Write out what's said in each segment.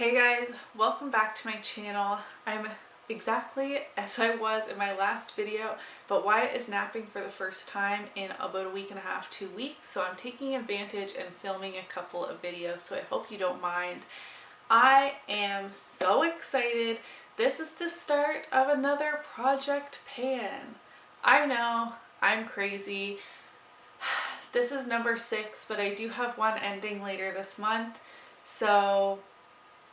Hey guys, welcome back to my channel. I'm exactly as I was in my last video, but Wyatt is napping for the first time in about a week and a half, 2 weeks, so I'm taking advantage and filming a couple of videos, so I hope you don't mind. I am so excited. This is the start of another project pan. I know, I'm crazy. This is number 6, but I do have one ending later this month, so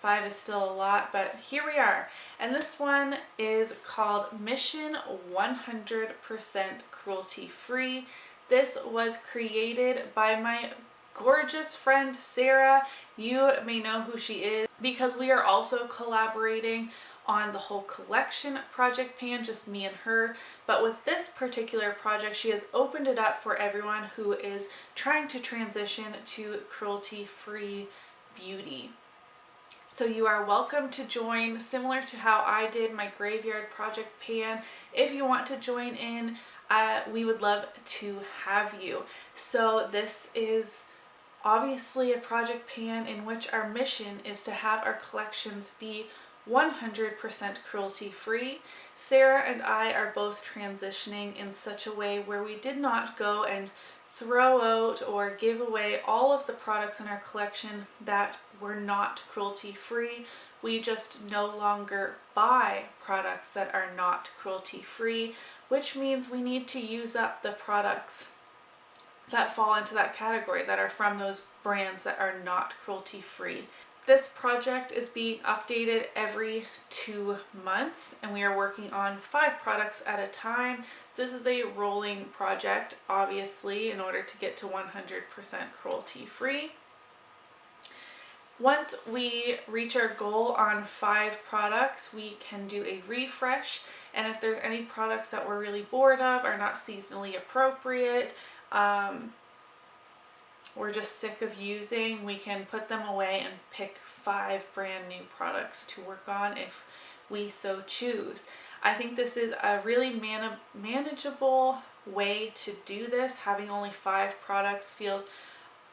5 is still a lot, but here we are. And this one is called Mission 100% Cruelty Free. This was created by my gorgeous friend Sarah. You may know who she is because we are also collaborating on the whole collection project pan, just me and her. But with this particular project, she has opened it up for everyone who is trying to transition to cruelty-free beauty. So you are welcome to join, similar to how I did my graveyard project pan. If you want to join in, we would love to have you. So this is obviously a project pan in which our mission is to have our collections be 100% cruelty free. Sarah and I are both transitioning in such a way where we did not go and throw out or give away all of the products in our collection that were not cruelty free. We just no longer buy products that are not cruelty free, which means we need to use up the products that fall into that category that are from those brands that are not cruelty free. This project is being updated every 2 months and we are working on 5 products at a time. This is a rolling project, obviously, in order to get to 100% cruelty free. Once we reach our goal on 5 products, we can do a refresh, and if there's any products that we're really bored of, are not seasonally appropriate, we're just sick of using, we can put them away and pick 5 brand new products to work on if we so choose. I think this is a really manageable way to do this. Having only 5 products feels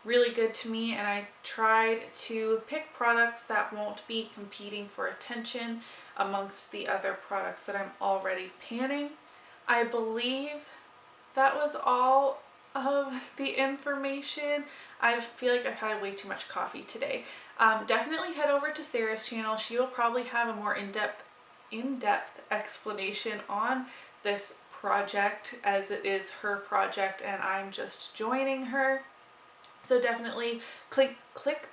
really good to me, and I tried to pick products that won't be competing for attention amongst the other products that I'm already panning. I believe that was all of the information. I feel like I've had way too much coffee today. Definitely head over to Sarah's channel. She will probably have a more in-depth explanation on this project, as it is her project and I'm just joining her. So definitely click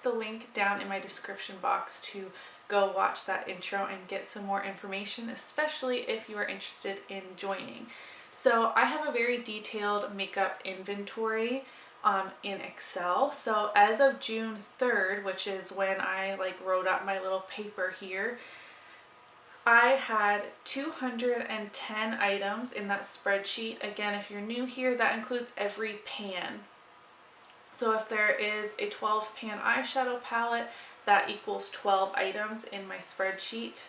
the link down in my description box to go watch that intro and get some more information, especially if you are interested in joining. So I have a very detailed makeup inventory in Excel. So as of June 3rd, which is when I wrote up my little paper here, I had 210 items in that spreadsheet. Again, if you're new here, that includes every pan. So if there is a 12 pan eyeshadow palette, that equals 12 items in my spreadsheet.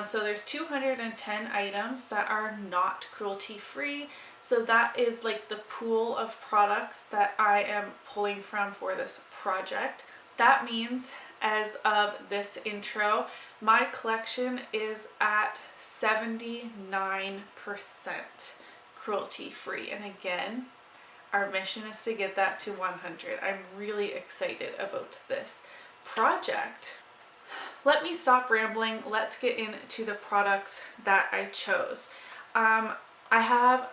So there's 210 items that are not cruelty free. So that is like the pool of products that I am pulling from for this project. That means as of this intro, my collection is at 79% cruelty free. And again, our mission is to get that to 100. I'm really excited about this project. Let me stop rambling. Let's get into the products that I chose. I have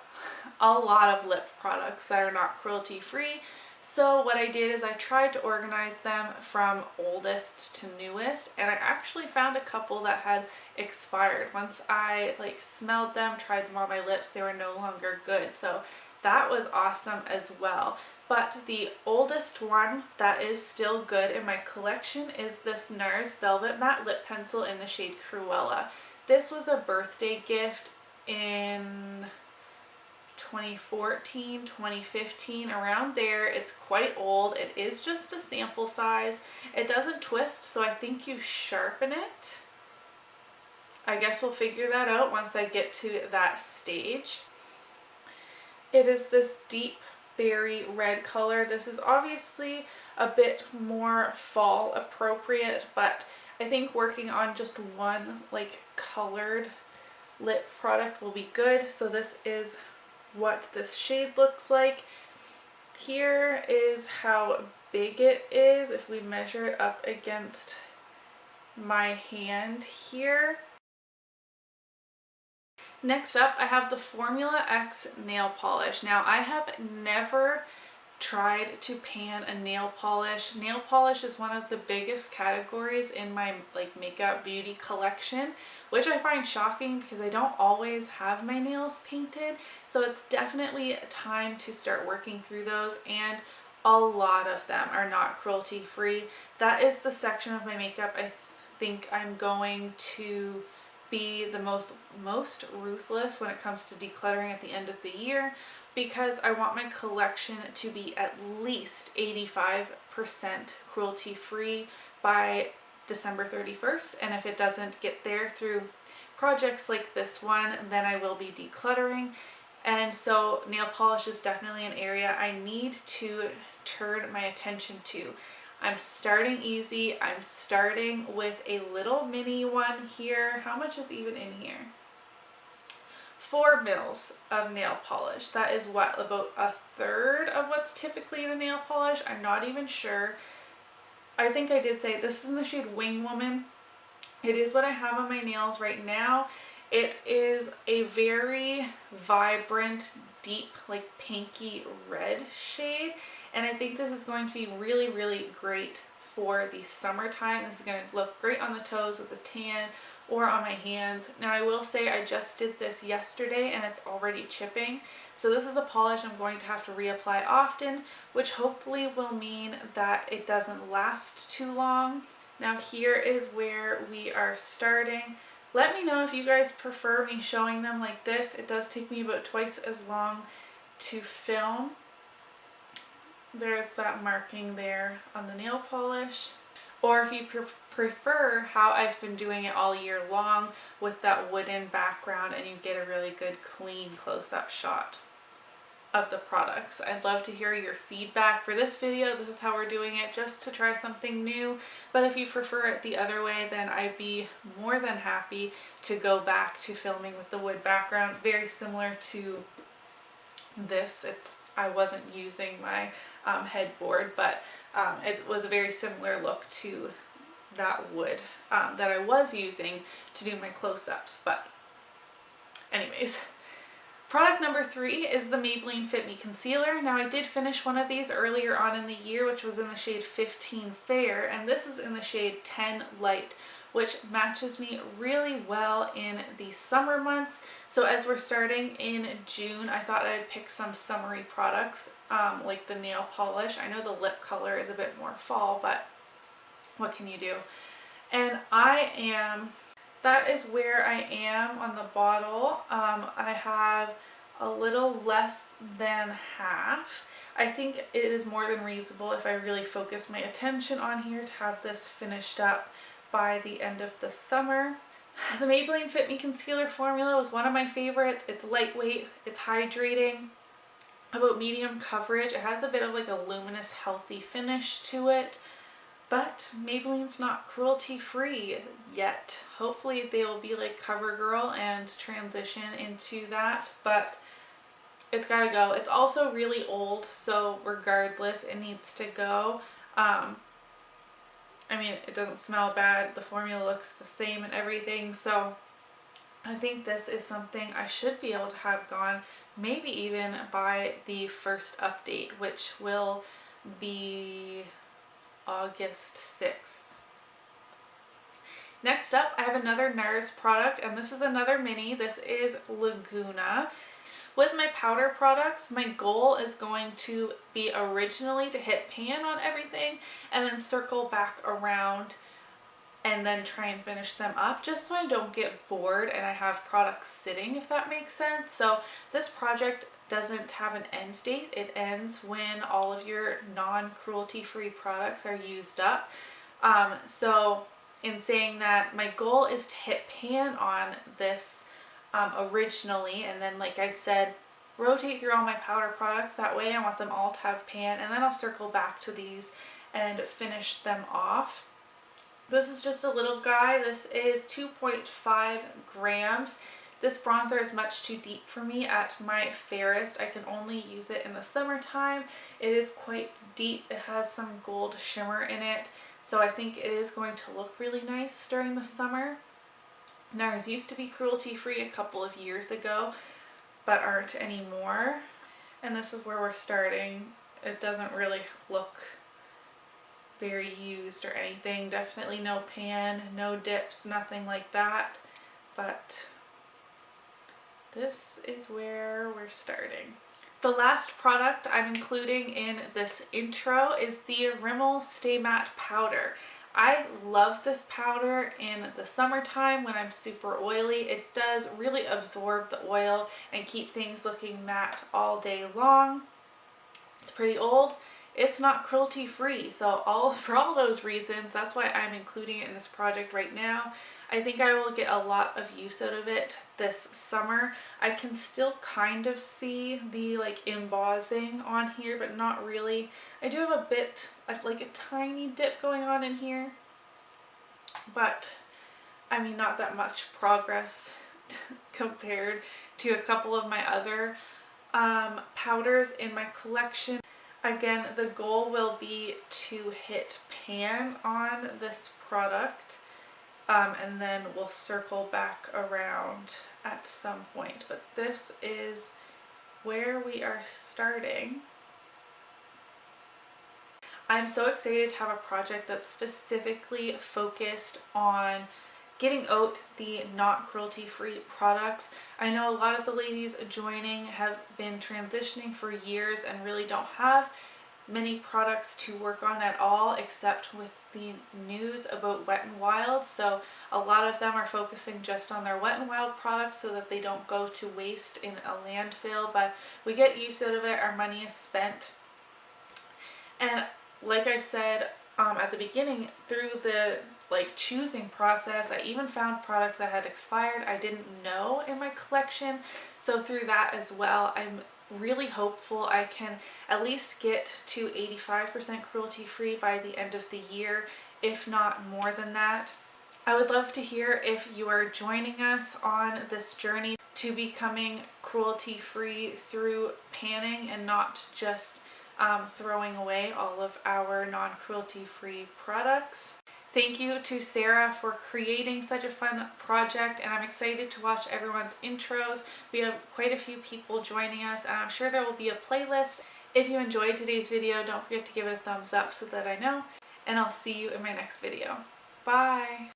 a lot of lip products that are not cruelty free. So what I did is I tried to organize them from oldest to newest, and I actually found a couple that had expired. Once I smelled them, tried them on my lips, they were no longer good. So that was awesome as well. But the oldest one that is still good in my collection is this Nars Velvet Matte Lip Pencil in the shade Cruella. This was a birthday gift in 2014, 2015, around there. It's quite old. It is just a sample size. It doesn't twist, so I think you sharpen it. I guess we'll figure that out once I get to that stage. It is this deep berry red color. This is obviously a bit more fall appropriate, but I think working on just one like colored lip product will be good. So this is what this shade looks like. Here is how big it is if we measure it up against my hand here. Next up, I have the Formula X nail polish. Now, I have never tried to pan a nail polish. Nail polish is one of the biggest categories in my like makeup beauty collection, which I find shocking because I don't always have my nails painted. So it's definitely time to start working through those, and a lot of them are not cruelty free. That is the section of my makeup I think I'm going to be the most ruthless when it comes to decluttering at the end of the year, because I want my collection to be at least 85% cruelty free by December 31st. And if it doesn't get there through projects like this one, then I will be decluttering. And so nail polish is definitely an area I need to turn my attention to. I'm starting easy. I'm starting with a little mini one here. How much is even in here? 4 mils of nail polish. That is what, about a third of what's typically in a nail polish? I'm not even sure. I think I did say this is in the shade Wingwoman. It is what I have on my nails right now. It is a very vibrant, deep, like pinky red shade. And I think this is going to be really, really great for the summertime. This is going to look great on the toes with the tan or on my hands. Now I will say I just did this yesterday and it's already chipping. So this is a polish I'm going to have to reapply often, which hopefully will mean that it doesn't last too long. Now here is where we are starting. Let me know if you guys prefer me showing them like this. It does take me about twice as long to film. There's that marking there on the nail polish. Or if you prefer how I've been doing it all year long with that wooden background and you get a really good clean close-up shot of the products. I'd love to hear your feedback. For this video, this is how we're doing it, just to try something new. But if you prefer it the other way, then I'd be more than happy to go back to filming with the wood background. Very similar to this. I wasn't using my headboard, but it was a very similar look to that wood that I was using to do my close-ups. But anyways, product number 3 is the Maybelline Fit Me Concealer. Now I did finish one of these earlier on in the year, which was in the shade 15 Fair, and this is in the shade 10 Light, which matches me really well in the summer months. So as we're starting in June, I thought I'd pick some summery products, like the nail polish. I know the lip color is a bit more fall, but what can you do? And that is where I am on the bottle. I have a little less than half. I think it is more than reasonable if I really focus my attention on here to have this finished up by the end of the summer. The Maybelline Fit Me Concealer formula was one of my favorites. It's lightweight, it's hydrating, about medium coverage. It has a bit of like a luminous, healthy finish to it. But Maybelline's not cruelty free yet. Hopefully they will be like CoverGirl and transition into that, but it's gotta go. It's also really old, so regardless, it needs to go. I mean, it doesn't smell bad. The formula looks the same and everything, so I think this is something I should be able to have gone maybe even by the first update, which will be August 6th. Next up, I have another Nars product, and this is another mini. This is Laguna. With my powder products, my goal is going to be originally to hit pan on everything and then circle back around and then try and finish them up, just so I don't get bored and I have products sitting, if that makes sense. So this project doesn't have an end date. It ends when all of your non-cruelty free products are used up. So in saying that, my goal is to hit pan on this originally, and then, like I said, rotate through all my powder products. That way I want them all to have pan, and then I'll circle back to these and finish them off. This is just a little guy. This is 2.5 grams. This bronzer is much too deep for me at my fairest. I can only use it in the summertime. It is quite deep. It has some gold shimmer in it, so I think it is going to look really nice during the summer. Nars used to be cruelty free a couple of years ago, but aren't anymore. And this is where we're starting. It doesn't really look very used or anything. Definitely no pan, no dips, nothing like that. But this is where we're starting. The last product I'm including in this intro is the Rimmel Stay Matte Powder. I love this powder in the summertime when I'm super oily. It does really absorb the oil and keep things looking matte all day long. It's pretty old. It's not cruelty free, so for all those reasons, that's why I'm including it in this project right now. I think I will get a lot of use out of it this summer. I can still kind of see the embossing on here, but not really. I do have a bit, like a tiny dip going on in here, but I mean not that much progress compared to a couple of my other powders in my collection. Again, the goal will be to hit pan on this product, and then we'll circle back around at some point. But this is where we are starting. I'm so excited to have a project that's specifically focused on getting out the not cruelty-free products. I know a lot of the ladies joining have been transitioning for years and really don't have many products to work on at all, except with the news about Wet n Wild. So a lot of them are focusing just on their Wet n Wild products so that they don't go to waste in a landfill, but we get use out of it, our money is spent. And like I said at the beginning, through the choosing process, I even found products that had expired I didn't know in my collection. So through that as well, I'm really hopeful I can at least get to 85% cruelty free by the end of the year, if not more than that. I would love to hear if you are joining us on this journey to becoming cruelty free through panning and not just throwing away all of our non-cruelty free products. Thank you to Sarah for creating such a fun project, and I'm excited to watch everyone's intros. We have quite a few people joining us, and I'm sure there will be a playlist. If you enjoyed today's video, don't forget to give it a thumbs up so that I know, and I'll see you in my next video. Bye!